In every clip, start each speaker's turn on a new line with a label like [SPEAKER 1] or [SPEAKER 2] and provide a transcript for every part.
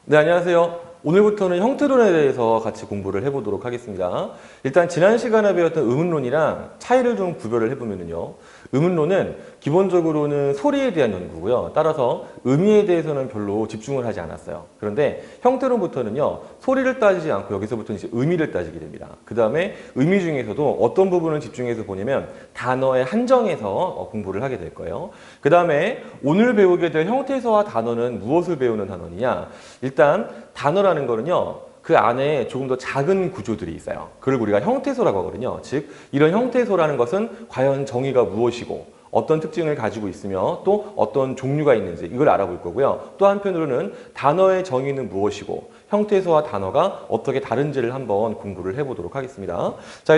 [SPEAKER 1] 네, 안녕하세요. 오늘부터는 형태론에 대해서 같이 공부를 해보도록 하겠습니다. 일단 지난 시간에 배웠던 의문론이랑 차이를 좀 구별을 해보면요. 의문론은 기본적으로는 소리에 대한 연구고요. 따라서 의미에 대해서는 별로 집중을 하지 않았어요. 그런데 형태론부터는요. 소리를 따지지 않고 여기서부터는 이제 의미를 따지게 됩니다. 그 다음에 의미 중에서도 어떤 부분을 집중해서 보냐면 단어의 한정에서 공부를 하게 될 거예요. 그 다음에 오늘 배우게 될 형태소와 단어는 무엇을 배우는 단어냐? 일단 단어라는 거는요. 그 안에 조금 더 작은 구조들이 있어요. 그걸 우리가 형태소라고 하거든요. 즉 이런 형태소라는 것은 과연 정의가 무엇이고 어떤 특징을 가지고 있으며 또 어떤 종류가 있는지 이걸 알아볼 거고요. 또 한편으로는 단어의 정의는 무엇이고 형태소와 단어가 어떻게 다른지를 한번 공부를 해보도록 하겠습니다. 자,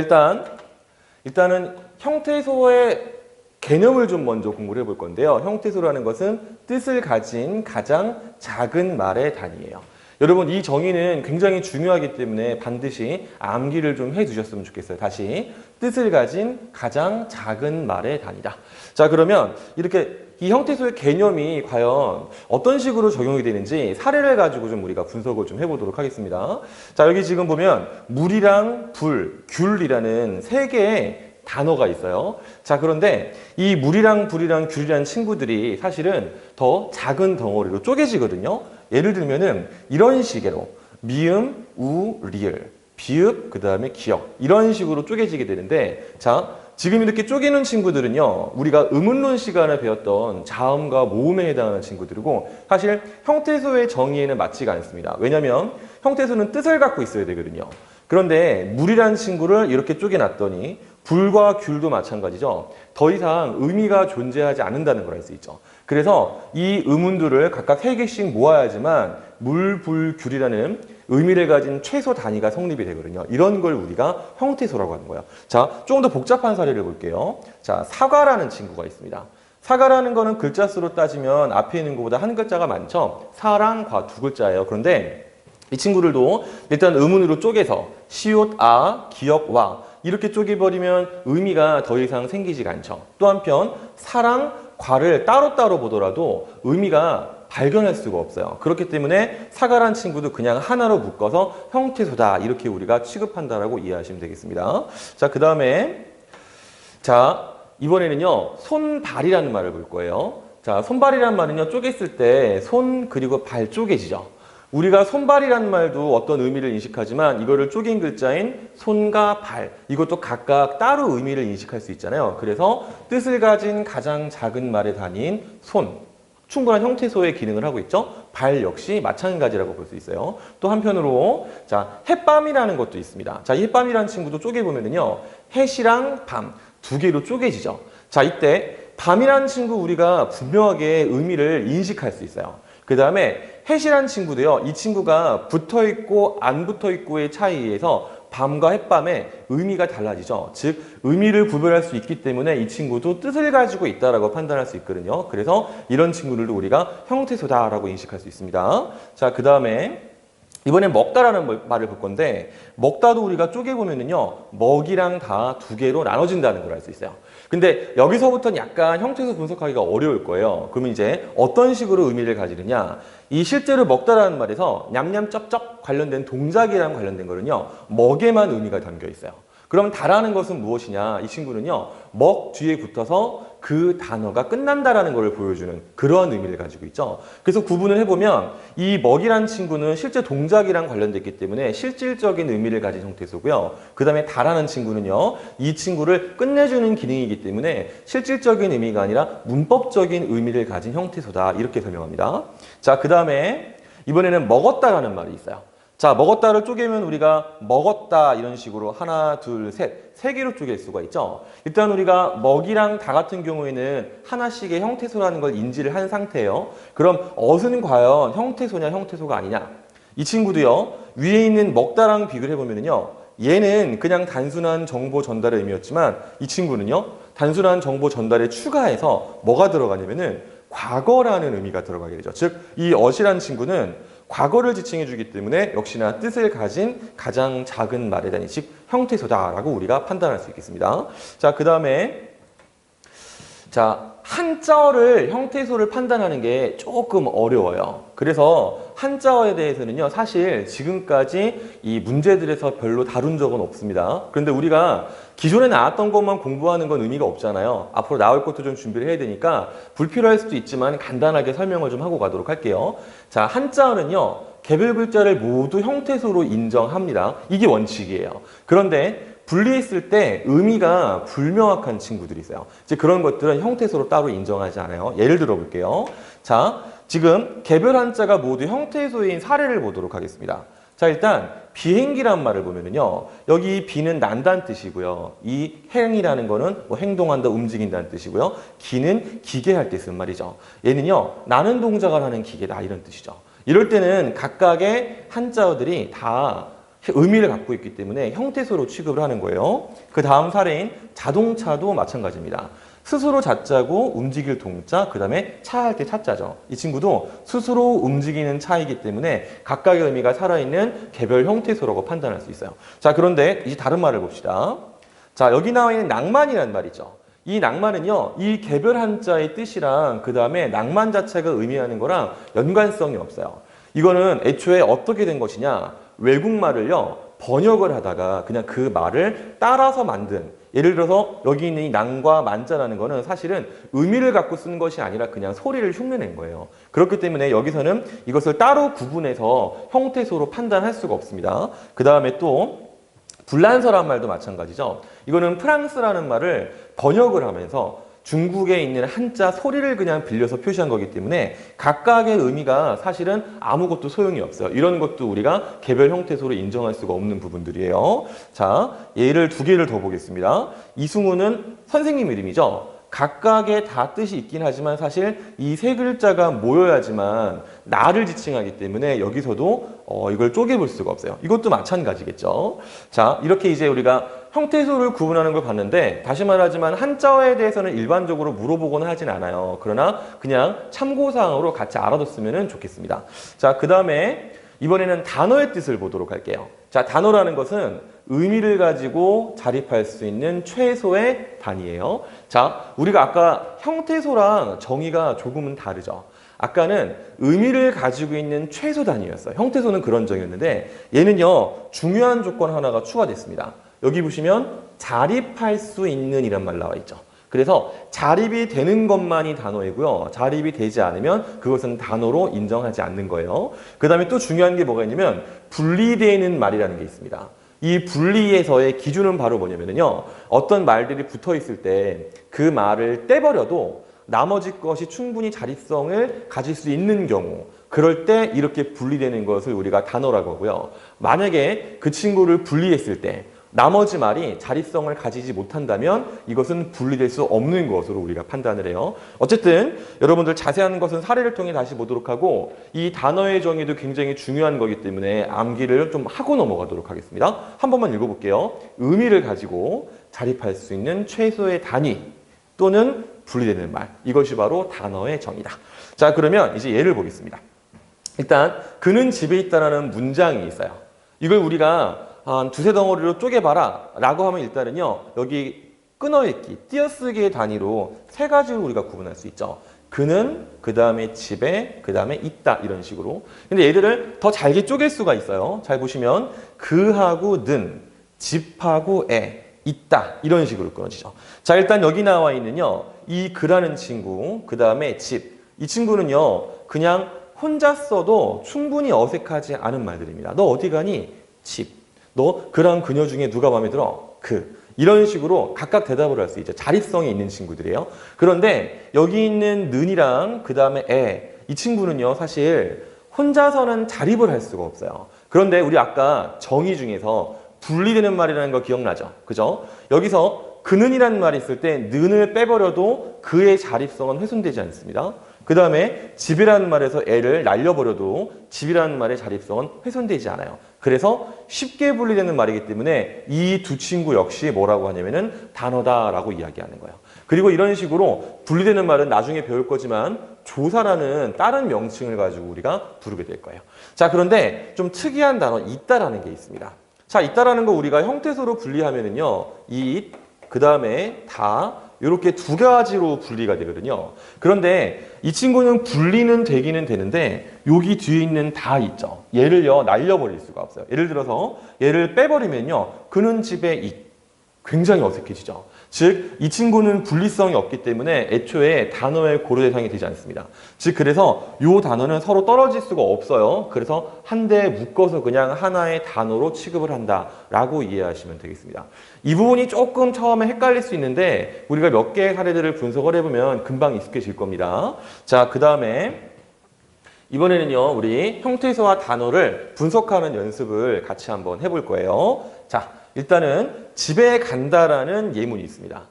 [SPEAKER 1] 일단은 형태소의 개념을 좀 먼저 공부를 해볼 건데요. 형태소라는 것은 뜻을 가진 가장 작은 말의 단위예요. 여러분 이 정의는 굉장히 중요하기 때문에 반드시 암기를 좀 해두셨으면 좋겠어요. 다시 뜻을 가진 가장 작은 말의 단위다. 자, 그러면 이렇게 이 형태소의 개념이 과연 어떤 식으로 적용이 되는지 사례를 가지고 좀 우리가 분석을 좀 해보도록 하겠습니다. 자, 여기 지금 보면 물이랑 불, 귤이라는 세 개의 단어가 있어요. 자, 그런데 이 물이랑 불이랑 귤이라는 친구들이 사실은 더 작은 덩어리로 쪼개지거든요. 예를 들면은 이런 식으로 미음, 우, 리을, 비읍, 그 다음에 기역 이런 식으로 쪼개지게 되는데 자, 지금 이렇게 쪼개는 친구들은요. 우리가 의문론 시간에 배웠던 자음과 모음에 해당하는 친구들이고 사실 형태소의 정의에는 맞지가 않습니다. 왜냐하면 형태소는 뜻을 갖고 있어야 되거든요. 그런데 물이라는 친구를 이렇게 쪼개놨더니 불과 귤도 마찬가지죠. 더 이상 의미가 존재하지 않는다는 걸 알 수 있죠. 그래서 이 의문들을 각각 3개씩 모아야지만 물, 불, 귤이라는 의미를 가진 최소 단위가 성립이 되거든요. 이런 걸 우리가 형태소라고 하는 거예요. 자, 조금 더 복잡한 사례를 볼게요. 자, 사과라는 친구가 있습니다. 사과라는 거는 글자 수로 따지면 앞에 있는 것보다 한 글자가 많죠. 사랑, 과 두 글자예요. 그런데 이 친구들도 일단 의문으로 쪼개서 시옷, 아, 기역, 와 이렇게 쪼개버리면 의미가 더 이상 생기지가 않죠. 또 한편 사랑, 과를 따로따로 보더라도 의미가 발견할 수가 없어요. 그렇기 때문에 사과란 친구도 그냥 하나로 묶어서 형태소다 이렇게 우리가 취급한다라고 이해하시면 되겠습니다. 자, 그 다음에 자, 이번에는요 손발이라는 말을 볼 거예요. 자, 손발이라는 말은요 쪼갰을 때 손 그리고 발 쪼개지죠. 우리가 손발이라는 말도 어떤 의미를 인식하지만 이거를 쪼갠 글자인 손과 발 이것도 각각 따로 의미를 인식할 수 있잖아요. 그래서 뜻을 가진 가장 작은 말의 단위인 손 충분한 형태소의 기능을 하고 있죠. 발 역시 마찬가지라고 볼 수 있어요. 또 한편으로 자, 햇밤이라는 것도 있습니다. 자, 이 햇밤이라는 친구도 쪼개보면은요 햇이랑 밤 두 개로 쪼개지죠. 자, 이때 밤이라는 친구 우리가 분명하게 의미를 인식할 수 있어요. 그 다음에 햇이라는 친구도요. 이 친구가 붙어있고 안 붙어있고의 차이에서 밤과 햇밤의 의미가 달라지죠. 즉 의미를 구별할 수 있기 때문에 이 친구도 뜻을 가지고 있다라고 판단할 수 있거든요. 그래서 이런 친구들도 우리가 형태소다라고 인식할 수 있습니다. 자, 그 다음에 이번엔 먹다라는 말을 볼 건데 먹다도 우리가 쪼개보면은요 먹이랑 다 두 개로 나눠진다는 걸 알 수 있어요. 근데 여기서부터는 약간 형태소 분석하기가 어려울 거예요. 그러면 이제 어떤 식으로 의미를 가지느냐 이 실제로 먹다라는 말에서 냠냠 쩝쩝 관련된 동작이랑 관련된 거는요 먹에만 의미가 담겨 있어요. 그럼 다라는 것은 무엇이냐 이 친구는요 먹 뒤에 붙어서 그 단어가 끝난다라는 것을 보여주는 그러한 의미를 가지고 있죠. 그래서 구분을 해보면 이 먹이란 친구는 실제 동작이랑 관련됐기 때문에 실질적인 의미를 가진 형태소고요. 그 다음에 다라는 친구는요. 이 친구를 끝내주는 기능이기 때문에 실질적인 의미가 아니라 문법적인 의미를 가진 형태소다 이렇게 설명합니다. 자, 그 다음에 이번에는 먹었다라는 말이 있어요. 자, 먹었다를 쪼개면 우리가 먹었다 이런 식으로 하나, 둘, 셋, 세 개로 쪼갤 수가 있죠. 일단 우리가 먹이랑 다 같은 경우에는 하나씩의 형태소라는 걸 인지를 한 상태예요. 그럼 엇은 과연 형태소냐 형태소가 아니냐? 이 친구도요. 위에 있는 먹다랑 비교를 해보면요. 얘는 그냥 단순한 정보 전달의 의미였지만 이 친구는요. 단순한 정보 전달에 추가해서 뭐가 들어가냐면은 과거라는 의미가 들어가게 되죠. 즉, 이 엇이라는 친구는 과거를 지칭해 주기 때문에 역시나 뜻을 가진 가장 작은 말의 단위, 즉 형태소다라고 우리가 판단할 수 있겠습니다. 자, 그 다음에 자, 한자어를 형태소를 판단하는 게 조금 어려워요. 그래서 한자어에 대해서는요, 사실 지금까지 이 문제들에서 별로 다룬 적은 없습니다. 그런데 우리가 기존에 나왔던 것만 공부하는 건 의미가 없잖아요. 앞으로 나올 것도 좀 준비를 해야 되니까 불필요할 수도 있지만 간단하게 설명을 좀 하고 가도록 할게요. 자, 한자어는요, 개별 글자를 모두 형태소로 인정합니다. 이게 원칙이에요. 그런데 분리했을 때 의미가 불명확한 친구들이 있어요. 이제 그런 것들은 형태소로 따로 인정하지 않아요. 예를 들어 볼게요. 자, 지금 개별 한자가 모두 형태소인 사례를 보도록 하겠습니다. 자, 일단 비행기란 말을 보면은요, 여기 비는 난다는 뜻이고요. 이 행이라는 거는 뭐 행동한다, 움직인다는 뜻이고요. 기는 기계할 때 쓴 말이죠. 얘는요, 나는 동작을 하는 기계다 이런 뜻이죠. 이럴 때는 각각의 한자어들이 다 의미를 갖고 있기 때문에 형태소로 취급을 하는 거예요. 그 다음 사례인 자동차도 마찬가지입니다. 스스로 자자고 움직일 동자, 그 다음에 차 할 때 차자죠. 이 친구도 스스로 움직이는 차이기 때문에 각각의 의미가 살아있는 개별 형태소라고 판단할 수 있어요. 자, 그런데 이제 다른 말을 봅시다. 자, 여기 나와 있는 낭만이라는 말이죠. 이 낭만은요, 이 개별 한자의 뜻이랑 그 다음에 낭만 자체가 의미하는 거랑 연관성이 없어요. 이거는 애초에 어떻게 된 것이냐, 외국말을요, 번역을 하다가 그냥 그 말을 따라서 만든, 예를 들어서 여기 있는 이 낭과 만자라는 거는 사실은 의미를 갖고 쓴 것이 아니라 그냥 소리를 흉내낸 거예요. 그렇기 때문에 여기서는 이것을 따로 구분해서 형태소로 판단할 수가 없습니다. 그 다음에 또 불란서란 말도 마찬가지죠. 이거는 프랑스라는 말을 번역을 하면서 중국에 있는 한자 소리를 그냥 빌려서 표시한 거기 때문에 각각의 의미가 사실은 아무것도 소용이 없어요. 이런 것도 우리가 개별 형태소로 인정할 수가 없는 부분들이에요. 자, 예를 두 개를 더 보겠습니다. 이승우는 선생님 이름이죠. 각각의 다 뜻이 있긴 하지만 사실 이 세 글자가 모여야지만 나를 지칭하기 때문에 여기서도 이걸 쪼개볼 수가 없어요. 이것도 마찬가지겠죠. 자, 이렇게 이제 우리가 형태소를 구분하는 걸 봤는데 다시 말하지만 한자어에 대해서는 일반적으로 물어보거나 하진 않아요. 그러나 그냥 참고사항으로 같이 알아뒀으면 좋겠습니다. 자, 그 다음에 이번에는 단어의 뜻을 보도록 할게요. 자, 단어라는 것은 의미를 가지고 자립할 수 있는 최소의 단위예요. 자, 우리가 아까 형태소랑 정의가 조금은 다르죠. 아까는 의미를 가지고 있는 최소 단위였어요. 형태소는 그런 정의였는데 얘는요, 중요한 조건 하나가 추가됐습니다. 여기 보시면 자립할 수 있는 이란 말 나와 있죠. 그래서 자립이 되는 것만이 단어이고요. 자립이 되지 않으면 그것은 단어로 인정하지 않는 거예요. 그 다음에 또 중요한 게 뭐가 있냐면 분리되는 말이라는 게 있습니다. 이 분리에서의 기준은 바로 뭐냐면요, 어떤 말들이 붙어 있을 때 그 말을 떼버려도 나머지 것이 충분히 자립성을 가질 수 있는 경우, 그럴 때 이렇게 분리되는 것을 우리가 단어라고 하고요. 만약에 그 친구를 분리했을 때 나머지 말이 자립성을 가지지 못한다면 이것은 분리될 수 없는 것으로 우리가 판단을 해요. 어쨌든 여러분들 자세한 것은 사례를 통해 다시 보도록 하고, 이 단어의 정의도 굉장히 중요한 거기 때문에 암기를 좀 하고 넘어가도록 하겠습니다. 한 번만 읽어볼게요. 의미를 가지고 자립할 수 있는 최소의 단위 또는 분리되는 말, 이것이 바로 단어의 정의다. 자, 그러면 이제 예를 보겠습니다. 일단 그는 집에 있다라는 문장이 있어요. 이걸 우리가 한 두세 덩어리로 쪼개봐라 라고 하면 일단은요, 여기 끊어읽기, 띄어쓰기의 단위로 세 가지로 우리가 구분할 수 있죠. 그는, 그 다음에 집에, 그 다음에 있다, 이런 식으로. 근데 얘들을 더 잘게 쪼갤 수가 있어요. 잘 보시면 그하고 는, 집하고 에, 있다, 이런 식으로 끊어지죠. 자, 일단 여기 나와 있는요, 이 그라는 친구, 그 다음에 집, 이 친구는요, 그냥 혼자 써도 충분히 어색하지 않은 말들입니다. 너 어디 가니? 집. 너 그랑 그녀 중에 누가 마음에 들어? 그. 이런 식으로 각각 대답을 할 수 있죠. 자립성이 있는 친구들이에요. 그런데 여기 있는 는이랑 그 다음에 에, 이 친구는요, 사실 혼자서는 자립을 할 수가 없어요. 그런데 우리 아까 정의 중에서 분리되는 말이라는 거 기억나죠? 그죠? 여기서 그는이라는 말이 있을 때 는을 빼버려도 그의 자립성은 훼손되지 않습니다. 그 다음에 집이라는 말에서 애를 날려버려도 집이라는 말의 자립성은 훼손되지 않아요. 그래서 쉽게 분리되는 말이기 때문에 이 두 친구 역시 뭐라고 하냐면은 단어다라고 이야기하는 거예요. 그리고 이런 식으로 분리되는 말은 나중에 배울 거지만 조사라는 다른 명칭을 가지고 우리가 부르게 될 거예요. 자, 그런데 좀 특이한 단어 있다라는 게 있습니다. 자, 있다라는 거 우리가 형태소로 분리하면은요, 이, 그 다음에 다, 이렇게 두 가지로 분리가 되거든요. 그런데 이 친구는 분리는 되기는 되는데 여기 뒤에 있는 다 있죠. 얘를요 날려버릴 수가 없어요. 예를 들어서 얘를 빼버리면요 그는 집에 굉장히 어색해지죠. 즉, 이 친구는 분리성이 없기 때문에 애초에 단어의 고려 대상이 되지 않습니다. 즉, 그래서 이 단어는 서로 떨어질 수가 없어요. 그래서 한 대에 묶어서 그냥 하나의 단어로 취급을 한다라고 이해하시면 되겠습니다. 이 부분이 조금 처음에 헷갈릴 수 있는데 우리가 몇 개의 사례들을 분석을 해보면 금방 익숙해질 겁니다. 자, 그 다음에 이번에는요, 우리 형태소와 단어를 분석하는 연습을 같이 한번 해볼 거예요. 자, 일단은 집에 간다라는 예문이 있습니다.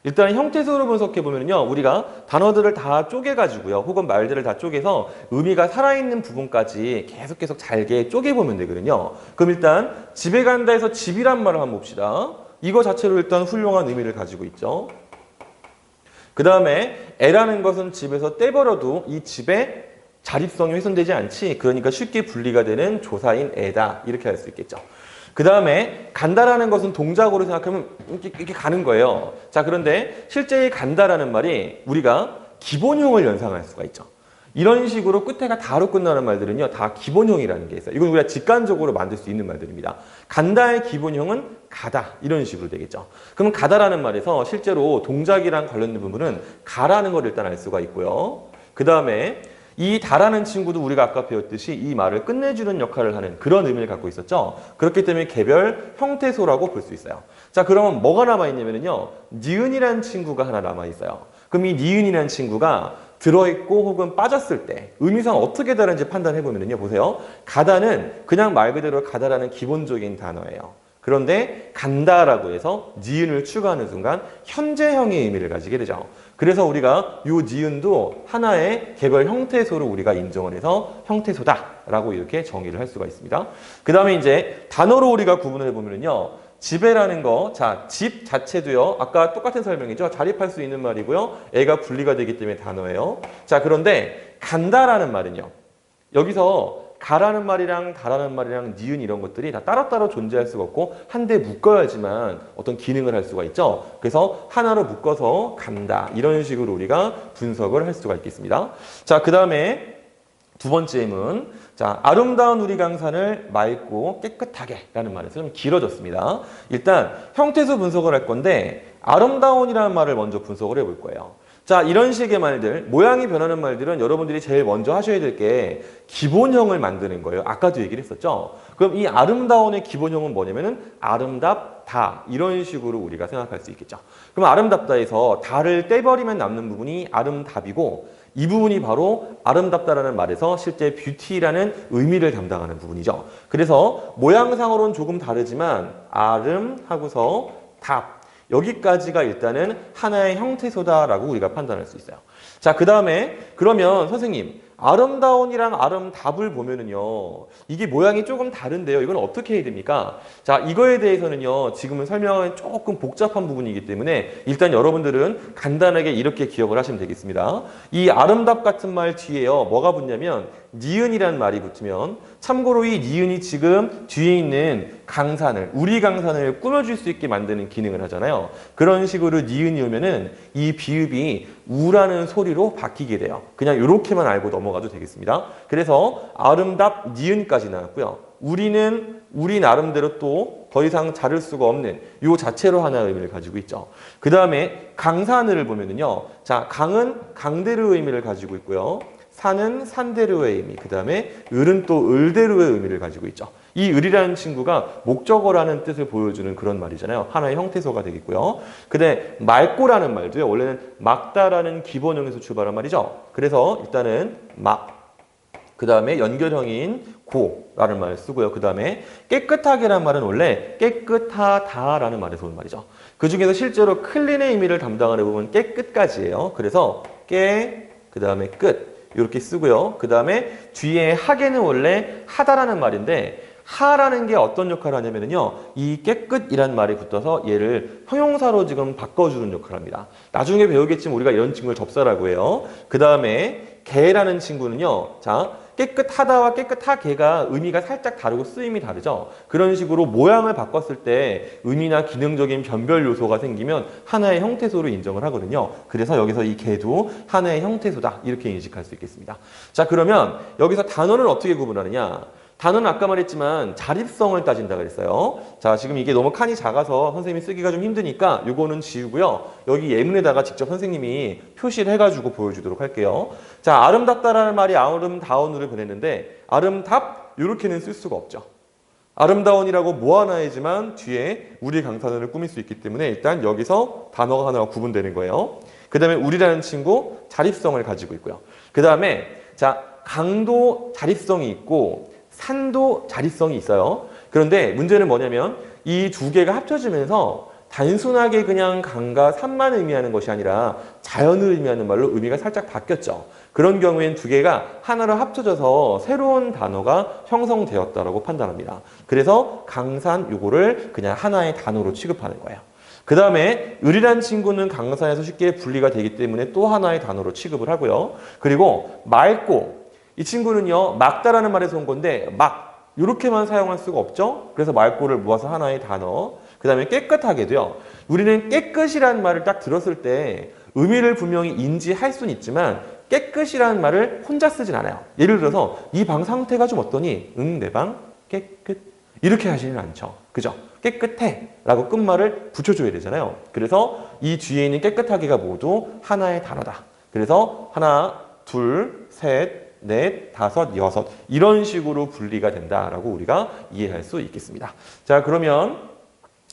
[SPEAKER 1] 일단 형태소로 분석해 보면요, 우리가 단어들을 다 쪼개가지고요, 혹은 말들을 다 쪼개서 의미가 살아있는 부분까지 계속 잘게 쪼개보면 되거든요. 그럼 일단 집에 간다 해서 집이란 말을 한번 봅시다. 이거 자체로 일단 훌륭한 의미를 가지고 있죠. 그 다음에 애라는 것은 집에서 떼버려도 이 집에 자립성이 훼손되지 않지, 그러니까 쉽게 분리가 되는 조사인 애다, 이렇게 할 수 있겠죠. 그 다음에 간다라는 것은 동작으로 생각하면 이렇게 가는 거예요. 자, 그런데 실제 간다라는 말이 우리가 기본형을 연상할 수가 있죠. 이런 식으로 끝에가 다로 끝나는 말들은요, 다 기본형이라는 게 있어요. 이건 우리가 직관적으로 만들 수 있는 말들입니다. 간다의 기본형은 가다, 이런 식으로 되겠죠. 그럼 가다라는 말에서 실제로 동작이랑 관련된 부분은 가라는 걸 일단 알 수가 있고요. 그 다음에 이 다라는 친구도 우리가 아까 배웠듯이 이 말을 끝내주는 역할을 하는 그런 의미를 갖고 있었죠. 그렇기 때문에 개별 형태소라고 볼 수 있어요. 자, 그러면 뭐가 남아있냐면요, 니은이라는 친구가 하나 남아있어요. 그럼 이 니은이라는 친구가 들어있고 혹은 빠졌을 때 의미상 어떻게 다른지 판단해보면요, 보세요. 가다는 그냥 말 그대로 가다라는 기본적인 단어예요. 그런데 간다라고 해서 니은을 추가하는 순간 현재형의 의미를 가지게 되죠. 그래서 우리가 이 니은도 하나의 개별 형태소로 우리가 인정을 해서 형태소다라고 이렇게 정의를 할 수가 있습니다. 그 다음에 이제 단어로 우리가 구분을 해보면요, 집에라는 거, 자, 집 자체도요, 아까 똑같은 설명이죠. 자립할 수 있는 말이고요, 애가 분리가 되기 때문에 단어예요. 자, 그런데 간다라는 말은요, 여기서 가라는 말이랑 다라는 말이랑 니은 이런 것들이 다 따로따로 존재할 수가 없고 한 대 묶어야지만 어떤 기능을 할 수가 있죠. 그래서 하나로 묶어서 간다, 이런 식으로 우리가 분석을 할 수가 있겠습니다. 자, 그 다음에 두 번째 예문. 자, 아름다운 우리 강산을 맑고 깨끗하게 라는 말에서 좀 길어졌습니다. 일단 형태소 분석을 할 건데 아름다운이라는 말을 먼저 분석을 해볼 거예요. 자, 이런 식의 말들, 모양이 변하는 말들은 여러분들이 제일 먼저 하셔야 될 게 기본형을 만드는 거예요. 아까도 얘기를 했었죠. 그럼 이 아름다운의 기본형은 뭐냐면은 아름답다, 이런 식으로 우리가 생각할 수 있겠죠. 그럼 아름답다에서 다를 떼버리면 남는 부분이 아름답이고, 이 부분이 바로 아름답다라는 말에서 실제 뷰티라는 의미를 담당하는 부분이죠. 그래서 모양상으로는 조금 다르지만 아름하고서 답, 여기까지가 일단은 하나의 형태소다라고 우리가 판단할 수 있어요. 자, 그 다음에 그러면 선생님, 아름다운이랑 아름답을 보면은요, 이게 모양이 조금 다른데요, 이건 어떻게 해야 됩니까? 자, 이거에 대해서는요, 지금은 설명은 조금 복잡한 부분이기 때문에 일단 여러분들은 간단하게 이렇게 기억을 하시면 되겠습니다. 이 아름답 같은 말 뒤에요, 뭐가 붙냐면 니은이라는 말이 붙으면, 참고로 이 니은이 지금 뒤에 있는 강산을, 우리 강산을 꾸며줄 수 있게 만드는 기능을 하잖아요. 그런 식으로 니은이 오면은 이 비읍이 우라는 소리로 바뀌게 돼요. 그냥 이렇게만 알고 넘어가도 되겠습니다. 그래서 아름답 니은까지 나왔고요. 우리는 우리 나름대로 또 더 이상 자를 수가 없는 요 자체로 하나의 의미를 가지고 있죠. 그 다음에 강산을 보면은요, 자, 강은 강대로의 의미를 가지고 있고요, 산은 산대로의 의미, 그 다음에 을은 또 을대로의 의미를 가지고 있죠. 이 을이라는 친구가 목적어라는 뜻을 보여주는 그런 말이잖아요. 하나의 형태소가 되겠고요. 근데 맑고라는 말도요, 원래는 막다라는 기본형에서 출발한 말이죠. 그래서 일단은 막, 그 다음에 연결형인 고라는 말을 쓰고요. 그 다음에 깨끗하게라는 말은 원래 깨끗하다라는 말에서 온 말이죠. 그 중에서 실제로 클린의 의미를 담당하는 부분은 깨끗까지예요. 그래서 깨, 그 다음에 끝, 이렇게 쓰고요. 그 다음에 뒤에 하게는 원래 하다라는 말인데, 하라는 게 어떤 역할을 하냐면요, 이 깨끗이란 말이 붙어서 얘를 형용사로 지금 바꿔주는 역할을 합니다. 나중에 배우겠지만 우리가 이런 친구를 접사라고 해요. 그 다음에 개라는 친구는요. 자, 깨끗하다와 깨끗하게가 의미가 살짝 다르고 쓰임이 다르죠. 그런 식으로 모양을 바꿨을 때 의미나 기능적인 변별 요소가 생기면 하나의 형태소로 인정을 하거든요. 그래서 여기서 이 개도 하나의 형태소다 이렇게 인식할 수 있겠습니다. 자, 그러면 여기서 단어는 어떻게 구분하느냐? 단어는 아까 말했지만 자립성을 따진다 그랬어요. 자, 지금 이게 너무 칸이 작아서 선생님이 쓰기가 좀 힘드니까 요거는 지우고요. 여기 예문에다가 직접 선생님이 표시를 해가지고 보여주도록 할게요. 자, 아름답다라는 말이 아름다운으로 보냈는데 아름답 이렇게는 쓸 수가 없죠. 아름다운이라고 모아놔야지만 뒤에 우리 강사들을 꾸밀 수 있기 때문에 일단 여기서 단어가 하나가 구분되는 거예요. 그 다음에 우리라는 친구 자립성을 가지고 있고요. 그 다음에 자, 강도 자립성이 있고 산도 자립성이 있어요. 그런데 문제는 뭐냐면 이 두 개가 합쳐지면서 단순하게 그냥 강과 산만 의미하는 것이 아니라 자연을 의미하는 말로 의미가 살짝 바뀌었죠. 그런 경우엔 두 개가 하나로 합쳐져서 새로운 단어가 형성되었다고 판단합니다. 그래서 강산 요거를 그냥 하나의 단어로 취급하는 거예요. 그 다음에 을이란 친구는 강산에서 쉽게 분리가 되기 때문에 또 하나의 단어로 취급을 하고요. 그리고 맑고 이 친구는요, 막다라는 말에서 온 건데 막 이렇게만 사용할 수가 없죠. 그래서 맑고를 모아서 하나의 단어. 그 다음에 깨끗하게도요. 우리는 깨끗이라는 말을 딱 들었을 때 의미를 분명히 인지할 수는 있지만 깨끗이라는 말을 혼자 쓰진 않아요. 예를 들어서 이 방 상태가 좀 어떠니? 응, 내 방 깨끗. 이렇게 하지는 않죠. 그죠? 깨끗해 라고 끝말을 붙여줘야 되잖아요. 그래서 이 뒤에 있는 깨끗하게가 모두 하나의 단어다. 그래서 하나, 둘, 셋, 넷, 다섯, 여섯 이런 식으로 분리가 된다라고 우리가 이해할 수 있겠습니다. 자, 그러면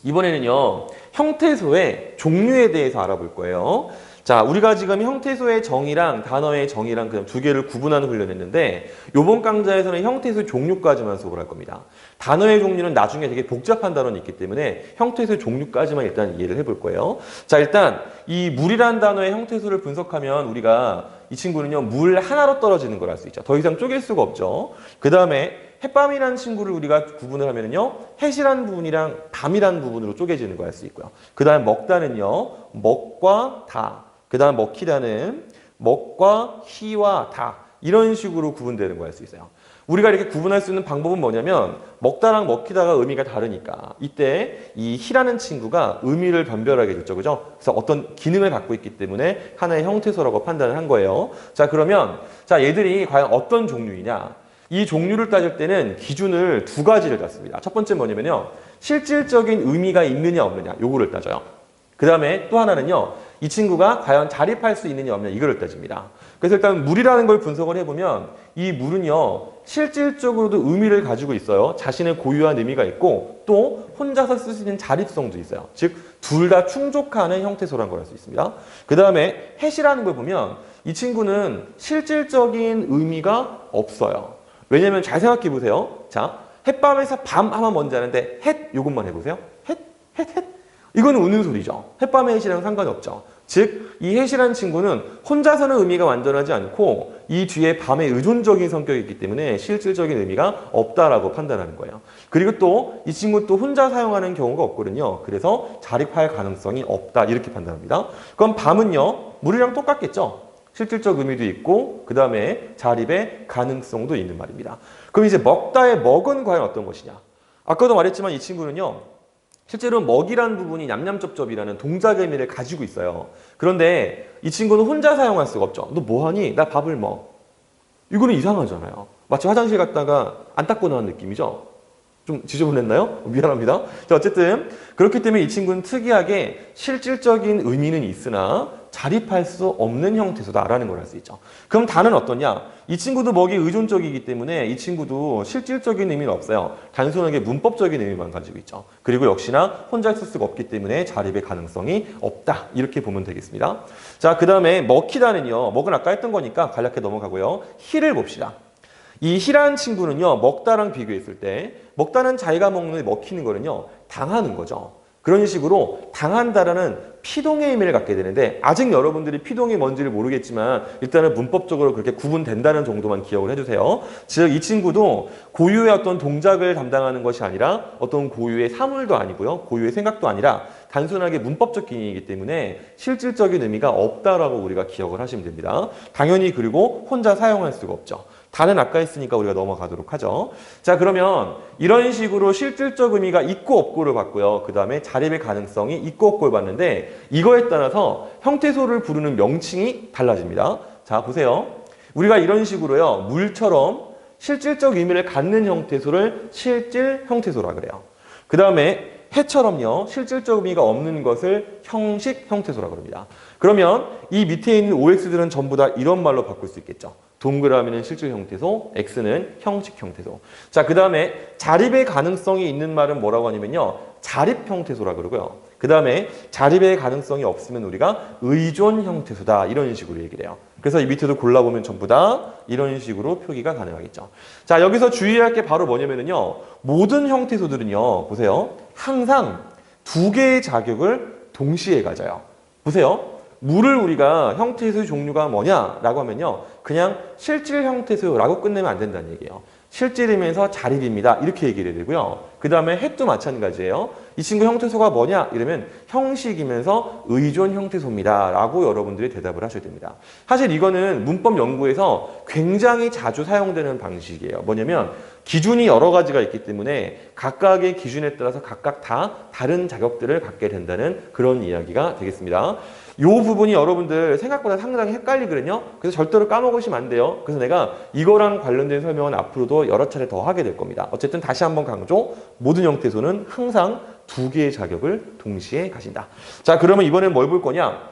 [SPEAKER 1] 이번에는요. 형태소의 종류에 대해서 알아볼 거예요. 자, 우리가 지금 형태소의 정의랑 단어의 정의랑 그냥 두 개를 구분하는 훈련을 했는데 이번 강좌에서는 형태소 종류까지만 수업을 할 겁니다. 단어의 종류는 나중에 되게 복잡한 단어는 있기 때문에 형태소 종류까지만 일단 이해를 해볼 거예요. 자, 일단 이 물이라는 단어의 형태소를 분석하면 우리가 이 친구는요. 물 하나로 떨어지는 걸 알 수 있죠. 더 이상 쪼갤 수가 없죠. 그 다음에 햇밤이라는 친구를 우리가 구분을 하면요. 햇이라는 부분이랑 밤이라는 부분으로 쪼개지는 걸 알 수 있고요. 그 다음에 먹다는요. 먹과 다. 그 다음 먹히다는 먹과 희와 다 이런 식으로 구분되는 걸 알 수 있어요. 우리가 이렇게 구분할 수 있는 방법은 뭐냐면 먹다랑 먹히다가 의미가 다르니까 이때 이 희라는 친구가 의미를 변별하게 줬죠. 그죠? 그래서 어떤 기능을 갖고 있기 때문에 하나의 형태소라고 판단을 한 거예요. 자, 그러면 자, 얘들이 과연 어떤 종류이냐? 이 종류를 따질 때는 기준을 두 가지를 뒀습니다. 첫 번째 뭐냐면요. 실질적인 의미가 있느냐 없느냐 요거를 따져요. 그 다음에 또 하나는요. 이 친구가 과연 자립할 수 있느냐 없느냐 이거를 따집니다. 그래서 일단 물이라는 걸 분석을 해보면 이 물은요. 실질적으로도 의미를 가지고 있어요. 자신의 고유한 의미가 있고 또 혼자서 쓸 수 있는 자립성도 있어요. 즉 둘 다 충족하는 형태소라는 걸 알 수 있습니다. 그 다음에 햇이라는 걸 보면 이 친구는 실질적인 의미가 없어요. 왜냐면 잘 생각해 보세요. 자, 햇밤에서 밤 하면 뭔지 아는데 햇 요것만 해보세요. 햇. 이거는 우는 소리죠. 햇밤의 햇이랑 상관이 없죠. 즉, 이 햇이라는 친구는 혼자서는 의미가 완전하지 않고 이 뒤에 밤에 의존적인 성격이 있기 때문에 실질적인 의미가 없다라고 판단하는 거예요. 그리고 또 이 친구 또 혼자 사용하는 경우가 없거든요. 그래서 자립할 가능성이 없다 이렇게 판단합니다. 그럼 밤은요. 물이랑 똑같겠죠. 실질적 의미도 있고 그 다음에 자립의 가능성도 있는 말입니다. 그럼 이제 먹다의 먹은 과연 어떤 것이냐? 아까도 말했지만 이 친구는요. 실제로 먹이라는 부분이 냠냠쩝쩝이라는 동작 의미를 가지고 있어요. 그런데 이 친구는 혼자 사용할 수가 없죠. 너 뭐하니? 나 밥을 먹어. 이거는 이상하잖아요. 마치 화장실 갔다가 안 닦고 나온 느낌이죠. 좀 지저분했나요? 미안합니다. 자, 어쨌든 그렇기 때문에 이 친구는 특이하게 실질적인 의미는 있으나 자립할 수 없는 형태소다라는 걸 알 수 있죠. 그럼 다는 어떠냐? 이 친구도 먹이 의존적이기 때문에 이 친구도 실질적인 의미는 없어요. 단순하게 문법적인 의미만 가지고 있죠. 그리고 역시나 혼자 쓸 수가 없기 때문에 자립의 가능성이 없다. 이렇게 보면 되겠습니다. 자, 그 다음에 먹히다는요. 먹은 아까 했던 거니까 간략히 넘어가고요. 희를 봅시다. 이 희라는 친구는요. 먹다랑 비교했을 때 먹다는 자기가 먹는 먹히는 거는요. 당하는 거죠. 그런 식으로 당한다라는 피동의 의미를 갖게 되는데 아직 여러분들이 피동이 뭔지를 모르겠지만 일단은 문법적으로 그렇게 구분된다는 정도만 기억을 해주세요. 즉 이 친구도 고유의 어떤 동작을 담당하는 것이 아니라 어떤 고유의 사물도 아니고요. 고유의 생각도 아니라 단순하게 문법적 기능이기 때문에 실질적인 의미가 없다라고 우리가 기억을 하시면 됩니다. 당연히 그리고 혼자 사용할 수가 없죠. 다는 아까 했으니까 우리가 넘어가도록 하죠. 자, 그러면 이런 식으로 실질적 의미가 있고 없고를 봤고요. 그 다음에 자립의 가능성이 있고 없고를 봤는데 이거에 따라서 형태소를 부르는 명칭이 달라집니다. 자, 보세요. 우리가 이런 식으로요. 물처럼 실질적 의미를 갖는 형태소를 실질 형태소라 그래요. 그 다음에 해처럼요. 실질적 의미가 없는 것을 형식 형태소라 그럽니다. 그러면 이 밑에 있는 OX들은 전부 다 이런 말로 바꿀 수 있겠죠. 동그라미는 실질 형태소, X는 형식 형태소. 자, 그 다음에 자립의 가능성이 있는 말은 뭐라고 하냐면요. 자립 형태소라 그러고요. 그 다음에 자립의 가능성이 없으면 우리가 의존 형태소다. 이런 식으로 얘기를 해요. 그래서 이 밑에도 골라보면 전부 다 이런 식으로 표기가 가능하겠죠. 자, 여기서 주의해야 할 게 바로 뭐냐면요. 모든 형태소들은요. 보세요. 항상 두 개의 자격을 동시에 가져요. 보세요. 물을 우리가 형태소의 종류가 뭐냐라고 하면요. 그냥 실질 형태소라고 끝내면 안 된다는 얘기예요. 실질이면서 자립입니다. 이렇게 얘기를 해야 되고요. 그 다음에 해도 마찬가지예요. 이 친구 형태소가 뭐냐? 이러면 형식이면서 의존 형태소입니다. 라고 여러분들이 대답을 하셔야 됩니다. 사실 이거는 문법 연구에서 굉장히 자주 사용되는 방식이에요. 뭐냐면 기준이 여러 가지가 있기 때문에 각각의 기준에 따라서 각각 다 다른 자격들을 갖게 된다는 그런 이야기가 되겠습니다. 이 부분이 여러분들 생각보다 상당히 헷갈리거든요. 그래서 절대로 까먹으시면 안 돼요. 그래서 내가 이거랑 관련된 설명은 앞으로도 여러 차례 더 하게 될 겁니다. 어쨌든 다시 한번 강조. 모든 형태소는 항상 두 개의 자격을 동시에 가진다. 자, 그러면 이번엔 뭘 볼 거냐?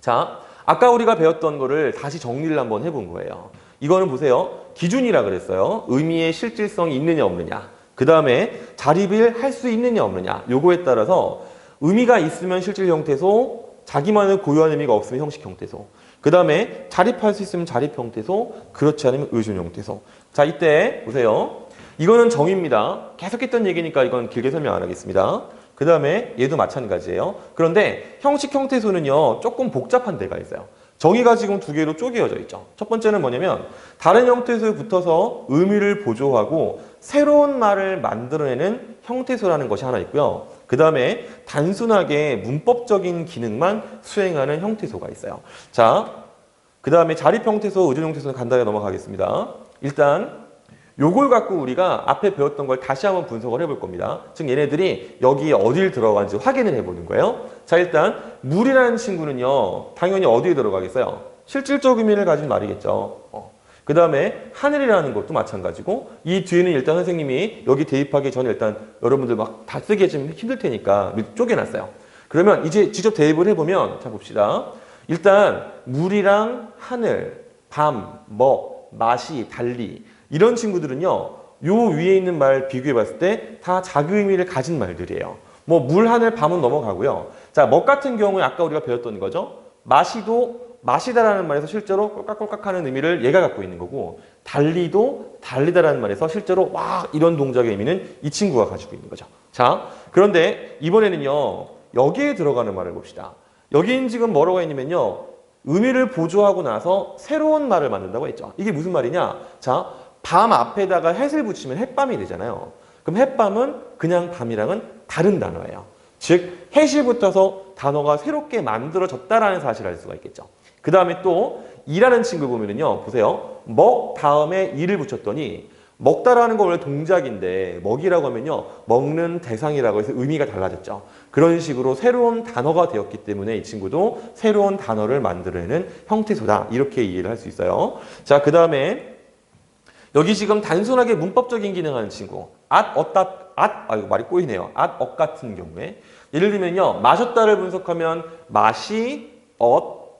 [SPEAKER 1] 자, 아까 우리가 배웠던 거를 다시 정리를 한번 해본 거예요. 이거는 보세요. 기준이라 그랬어요. 의미의 실질성이 있느냐 없느냐. 그 다음에 자립을 할 수 있느냐 없느냐. 요거에 따라서 의미가 있으면 실질 형태소, 자기만의 고유한 의미가 없으면 형식 형태소. 그 다음에 자립할 수 있으면 자립 형태소, 그렇지 않으면 의존 형태소. 자, 이때 보세요. 이거는 정의입니다. 계속 했던 얘기니까 이건 길게 설명 안 하겠습니다. 그 다음에 얘도 마찬가지예요. 그런데 형식 형태소는요. 조금 복잡한 데가 있어요. 정의가 지금 두 개로 쪼개어져 있죠. 첫 번째는 뭐냐면 다른 형태소에 붙어서 의미를 보조하고 새로운 말을 만들어내는 형태소라는 것이 하나 있고요. 그 다음에 단순하게 문법적인 기능만 수행하는 형태소가 있어요. 자, 그 다음에 자립 형태소, 의존 형태소는 간단히 넘어가겠습니다. 일단 요걸 갖고 우리가 앞에 배웠던 걸 다시 한번 분석을 해볼 겁니다. 즉 얘네들이 여기에 어딜 들어간지 확인을 해보는 거예요. 자, 일단 물이라는 친구는요. 당연히 어디에 들어가겠어요? 실질적 의미를 가진 말이겠죠. 그 다음에 하늘이라는 것도 마찬가지고 이 뒤에는 일단 선생님이 여기 대입하기 전에 일단 여러분들 막 다 쓰기 좀 힘들 테니까 쪼개놨어요. 그러면 이제 직접 대입을 해보면 자 봅시다. 일단 물이랑 하늘, 밤, 먹, 맛이, 달리 이런 친구들은요. 요 위에 있는 말 비교해 봤을 때 다 자기 의미를 가진 말들이에요. 뭐 물, 하늘, 밤은 넘어가고요. 자, 먹 같은 경우에 아까 우리가 배웠던 거죠. 마시도 마시다라는 말에서 실제로 꼴깍꼴깍하는 의미를 얘가 갖고 있는 거고 달리도 달리다라는 말에서 실제로 와 이런 동작의 의미는 이 친구가 가지고 있는 거죠. 자, 그런데 이번에는요. 여기에 들어가는 말을 봅시다. 여기는 지금 뭐라고 했냐면요. 의미를 보조하고 나서 새로운 말을 만든다고 했죠. 이게 무슨 말이냐? 자, 밤 앞에다가 햇을 붙이면 햇밤이 되잖아요. 그럼 햇밤은 그냥 밤이랑은 다른 단어예요. 즉 햇이 붙어서 단어가 새롭게 만들어졌다라는 사실을 알 수가 있겠죠. 그 다음에 또 이라는 친구 보면은요. 보세요. 먹 다음에 이를 붙였더니 먹다라는 건 원래 동작인데 먹이라고 하면요. 먹는 대상이라고 해서 의미가 달라졌죠. 그런 식으로 새로운 단어가 되었기 때문에 이 친구도 새로운 단어를 만들어내는 형태소다. 이렇게 이해를 할 수 있어요. 자, 그 다음에 여기 지금 단순하게 문법적인 기능하는 친구 이거 말이 꼬이네요. 같은 경우에 예를 들면요. 마셨다를 분석하면 마시,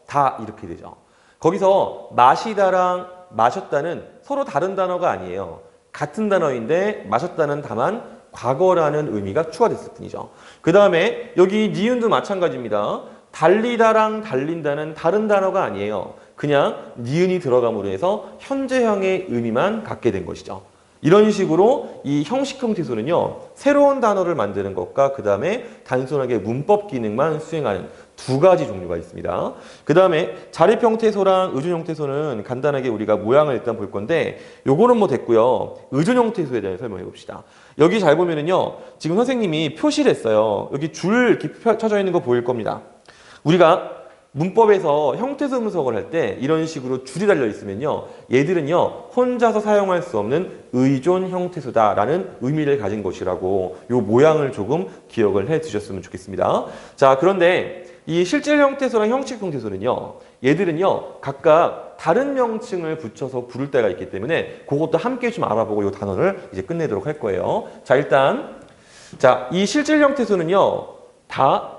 [SPEAKER 1] 다 이렇게 되죠. 거기서 마시다랑 마셨다는 서로 다른 단어가 아니에요. 같은 단어인데 마셨다는 다만 과거라는 의미가 추가됐을 뿐이죠. 그 다음에 여기 니은도 마찬가지입니다. 달리다랑 달린다는 다른 단어가 아니에요. 그냥 니은이 들어감으로 해서 현재형의 의미만 갖게 된 것이죠. 이런 식으로 이 형식 형태소는요, 새로운 단어를 만드는 것과 그 다음에 단순하게 문법 기능만 수행하는 두 가지 종류가 있습니다. 그 다음에 자립 형태소랑 의존 형태소는 간단하게 우리가 모양을 일단 볼 건데, 요거는 뭐 됐고요. 의존 형태소에 대해 설명해 봅시다. 여기 잘 보면은요, 지금 선생님이 표시를 했어요. 여기 줄 이렇게 쳐져 있는 거 보일 겁니다. 우리가 문법에서 형태소 분석을 할 때 이런 식으로 줄이 달려 있으면요, 얘들은요 혼자서 사용할 수 없는 의존 형태소다라는 의미를 가진 것이라고 요 모양을 조금 기억을 해 두셨으면 좋겠습니다. 자, 그런데 이 실질 형태소랑 형식 형태소는요, 얘들은요 각각 다른 명칭을 붙여서 부를 때가 있기 때문에 그것도 함께 좀 알아보고 이 단어를 이제 끝내도록 할 거예요. 자, 일단 이 실질 형태소는요,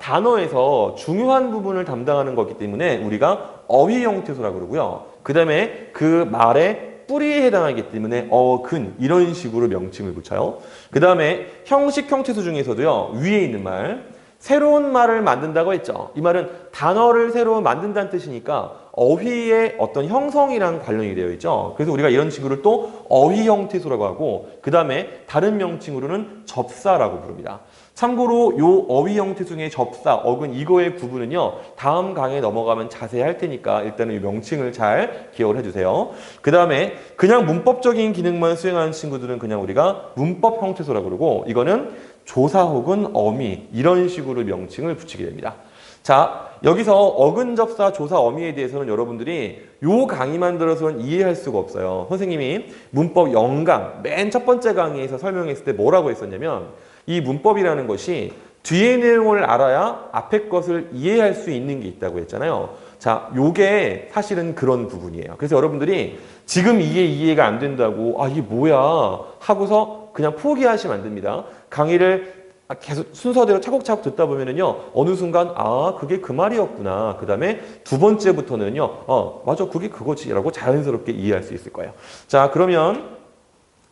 [SPEAKER 1] 단어에서 중요한 부분을 담당하는 거기 때문에 우리가 어휘 형태소라고 그러고요. 그 다음에 그 말의 뿌리에 해당하기 때문에 어근 이런 식으로 명칭을 붙여요. 그 다음에 형식 형태소 중에서도요, 위에 있는 말, 새로운 말을 만든다고 했죠. 이 말은 단어를 새로 만든다는 뜻이니까 어휘의 어떤 형성이랑 관련이 되어 있죠. 그래서 우리가 이런 식으로 또 어휘 형태소라고 하고, 그 다음에 다른 명칭으로는 접사라고 부릅니다. 참고로 요 어휘 형태 중에 접사, 어근 이거의 구분은요, 다음 강의에 넘어가면 자세히 할 테니까 일단은 이 명칭을 잘 기억을 해주세요. 그 다음에 그냥 문법적인 기능만 수행하는 친구들은 그냥 우리가 문법 형태소라고 그러고, 이거는 조사 혹은 어미 이런 식으로 명칭을 붙이게 됩니다. 자, 여기서 어근, 접사, 조사, 어미에 대해서는 여러분들이 요 강의만 들어서는 이해할 수가 없어요. 선생님이 문법 0강 맨 첫 번째 강의에서 설명했을 때 뭐라고 했었냐면, 이 문법이라는 것이 뒤의 내용을 알아야 앞의 것을 이해할 수 있는 게 있다고 했잖아요. 자, 요게 사실은 그런 부분이에요. 그래서 여러분들이 지금 이게 이해가 안 된다고 이게 뭐야 하고서 그냥 포기하시면 안 됩니다. 강의를 계속 순서대로 차곡차곡 듣다 보면은요, 어느 순간 그게 그 말이었구나. 그 다음에 두 번째부터는요, 맞아, 그게 그거지라고 자연스럽게 이해할 수 있을 거예요. 자, 그러면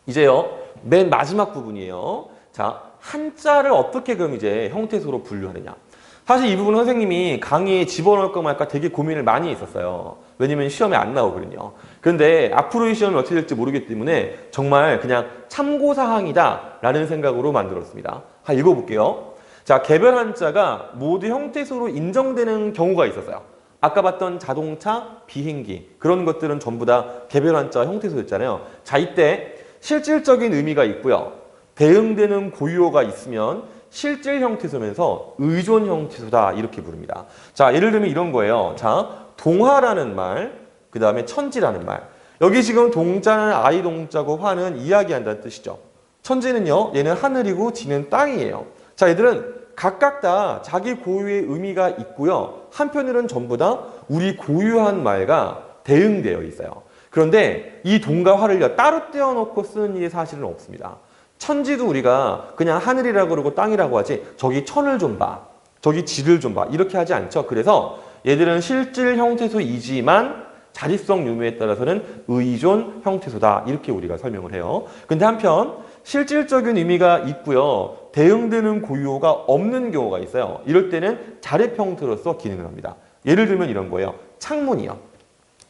[SPEAKER 1] 이제요, 맨 마지막 부분이에요. 자, 한자를 어떻게 그럼 이제 형태소로 분류하느냐. 사실 이 부분 선생님이 강의에 집어넣을까 말까 되게 고민을 많이 했었어요. 왜냐면 시험에 안 나오거든요. 그런데 앞으로의 시험이 어떻게 될지 모르기 때문에 정말 그냥 참고사항이다 라는 생각으로 만들었습니다. 읽어볼게요. 자, 개별 한자가 모두 형태소로 인정되는 경우가 있었어요. 아까 봤던 자동차, 비행기 그런 것들은 전부 다 개별 한자 형태소였잖아요. 자, 이때 실질적인 의미가 있고요. 대응되는 고유어가 있으면 실질 형태소면서 의존 형태소다 이렇게 부릅니다. 자, 예를 들면 이런 거예요. 자, 동화라는 말, 그 다음에 천지라는 말. 여기 지금 동자는 아이 동자고 화는 이야기한다는 뜻이죠. 천지는요, 얘는 하늘이고 지는 땅이에요. 자, 얘들은 각각 다 자기 고유의 의미가 있고요. 한편으로는 전부 다 우리 고유한 말과 대응되어 있어요. 그런데 이 동과 화를 따로 떼어놓고 쓰는 일이 사실은 없습니다. 천지도 우리가 그냥 하늘이라고 그러고 땅이라고 하지, 저기 천을 좀 봐, 저기 지를 좀 봐 이렇게 하지 않죠. 그래서 얘들은 실질 형태소이지만 자립성 유무에 따라서는 의존 형태소다 이렇게 우리가 설명을 해요. 근데 한편 실질적인 의미가 있고요, 대응되는 고유어가 없는 경우가 있어요. 이럴 때는 자립 형태로서 기능을 합니다. 예를 들면 이런 거예요. 창문이요.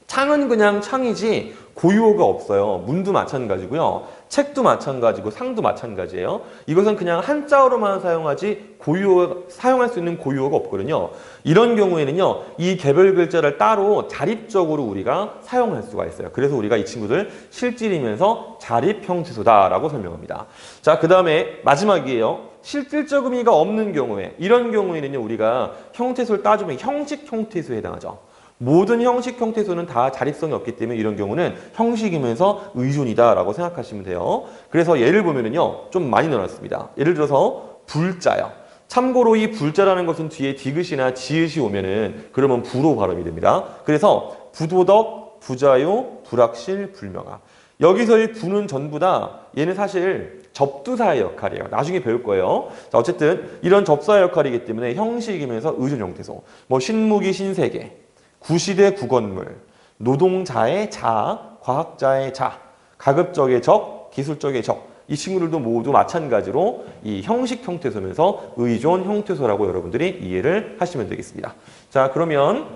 [SPEAKER 1] 창은 그냥 창이지 고유어가 없어요. 문도 마찬가지고요. 책도 마찬가지고 상도 마찬가지예요. 이것은 그냥 한자어로만 사용하지 사용할 수 있는 고유어가 없거든요. 이런 경우에는요, 이 개별 글자를 따로 자립적으로 우리가 사용할 수가 있어요. 그래서 우리가 이 친구들 실질이면서 자립 형태소다라고 설명합니다. 자, 그 다음에 마지막이에요. 실질적 의미가 없는 경우에, 이런 경우에는요, 우리가 형태소를 따지면 형식 형태소에 해당하죠. 모든 형식 형태소는 다 자립성이 없기 때문에 이런 경우는 형식이면서 의존이다라고 생각하시면 돼요. 그래서 예를 보면은요, 좀 많이 넣어놨습니다. 예를 들어서 불자요. 참고로 이 불자라는 것은 뒤에 디귿이나 지읒이 오면은 그러면 부로 발음이 됩니다. 그래서 부도덕, 부자요, 불확실, 불명하. 여기서의 부는 전부 다 얘는 사실 접두사의 역할이에요. 나중에 배울 거예요. 자, 어쨌든 이런 접사의 역할이기 때문에 형식이면서 의존 형태소. 뭐 신무기, 신세계. 구시대 구건물, 노동자의 자, 과학자의 자, 가급적의 적, 기술적의 적. 이 친구들도 모두 마찬가지로 이 형식 형태소면서 의존 형태소라고 여러분들이 이해를 하시면 되겠습니다. 자, 그러면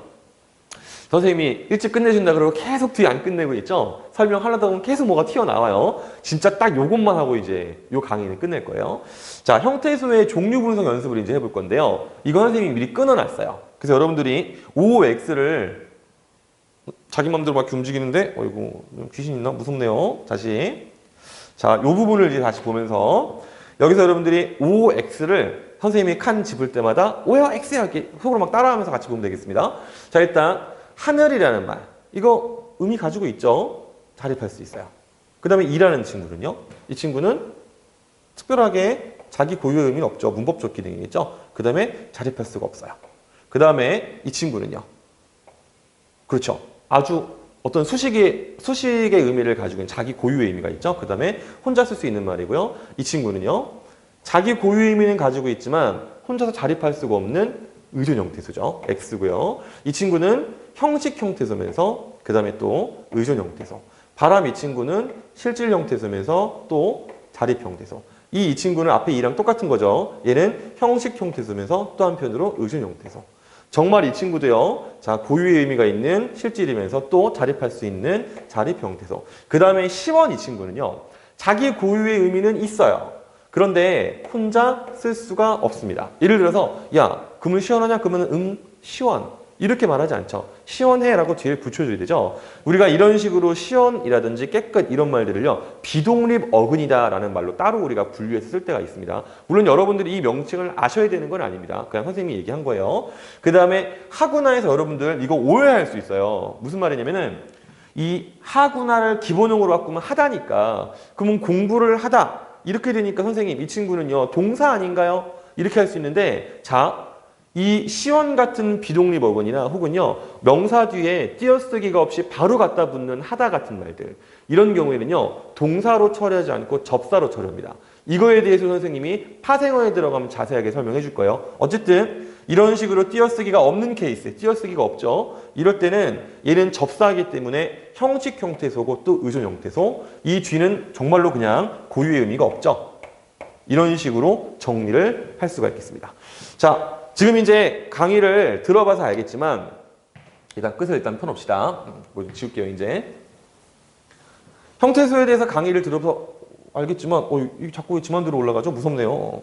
[SPEAKER 1] 선생님이 일찍 끝내준다 그러고 계속 뒤에 안 끝내고 있죠? 설명하려다 보면 계속 뭐가 튀어나와요. 진짜 딱 요것만 하고 이제 요 강의는 끝낼 거예요. 자, 형태소의 종류 분석 연습을 이제 해볼 건데요. 이건 선생님이 미리 끊어놨어요. 그래서 여러분들이 OX를 자기 맘대로 막 움직이는데 어이구 귀신 있나? 무섭네요. 다시. 자, 요 부분을 이제 다시 보면서 여기서 여러분들이 OX를 선생님이 칸 집을 때마다 O야 X야 이렇게 속으로 막 따라하면서 같이 보면 되겠습니다. 자, 일단 하늘이라는 말 이거 의미 가지고 있죠? 자립할 수 있어요. 그 다음에 이라는 친구는요. 이 친구는 특별하게 자기 고유의 의미는 없죠. 문법적 기능이겠죠. 그 다음에 자립할 수가 없어요. 그 다음에 이 친구는요. 그렇죠. 아주 어떤 수식의 의미를 가지고 있는 자기 고유의 의미가 있죠. 그 다음에 혼자 쓸 수 있는 말이고요. 이 친구는요. 자기 고유의 의미는 가지고 있지만 혼자서 자립할 수가 없는 의존 형태소죠. X고요. 이 친구는 형식 형태소면서 그 다음에 또 의존 형태소. 바람 이 친구는 실질 형태소면서 또 자립 형태소. 이 친구는 앞에 이랑 똑같은 거죠. 얘는 형식 형태소면서 또 한편으로 의존 형태소. 정말 이 친구도요. 자, 고유의 의미가 있는 실질이면서 또 자립할 수 있는 자립 형태소. 그 다음에 시원 이 친구는요. 자기 고유의 의미는 있어요. 그런데 혼자 쓸 수가 없습니다. 예를 들어서 야, 그물 시원하냐? 그러면 시원. 이렇게 말하지 않죠. 시원해 라고 뒤에 붙여줘야 되죠. 우리가 이런 식으로 시원이라든지 깨끗 이런 말들을요. 비독립 어근이다 라는 말로 따로 우리가 분류해서 쓸 때가 있습니다. 물론 여러분들이 이 명칭을 아셔야 되는 건 아닙니다. 그냥 선생님이 얘기한 거예요. 그 다음에 하구나에서 여러분들 이거 오해할 수 있어요. 무슨 말이냐면은 이 하구나를 기본형으로 바꾸면 하다니까 그러면 공부를 하다 이렇게 되니까 선생님 이 친구는요. 동사 아닌가요? 이렇게 할 수 있는데 자 이 시원 같은 비독립 어근이나 혹은요 명사 뒤에 띄어쓰기가 없이 바로 갖다 붙는 하다 같은 말들 이런 경우에는요 동사로 처리하지 않고 접사로 처리합니다. 이거에 대해서 선생님이 파생어에 들어가면 자세하게 설명해 줄 거예요. 어쨌든 이런 식으로 띄어쓰기가 없는 케이스, 띄어쓰기가 없죠. 이럴 때는 얘는 접사하기 때문에 형식 형태소고 또 의존 형태소. 이 뒤는 정말로 그냥 고유의 의미가 없죠. 이런 식으로 정리를 할 수가 있겠습니다. 자. 지금 이제 강의를 들어봐서 알겠지만 일단 끝을 일단 펴놓읍시다. 뭐 좀 지울게요 이제. 형태소에 대해서 강의를 들어서 알겠지만 이게 자꾸 지 맘대로 올라가죠? 무섭네요.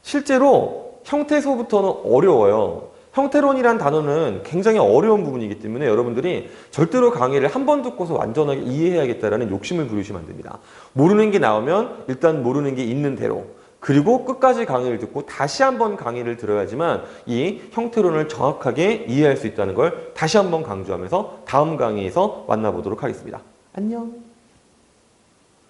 [SPEAKER 1] 실제로 형태소부터는 어려워요. 형태론이란 단어는 굉장히 어려운 부분이기 때문에 여러분들이 절대로 강의를 한 번 듣고서 완전하게 이해해야겠다라는 욕심을 부리시면 안 됩니다. 모르는 게 나오면 일단 모르는 게 있는 대로 그리고 끝까지 강의를 듣고 다시 한번 강의를 들어야지만 이 형태론을 정확하게 이해할 수 있다는 걸 다시 한번 강조하면서 다음 강의에서 만나보도록 하겠습니다. 안녕.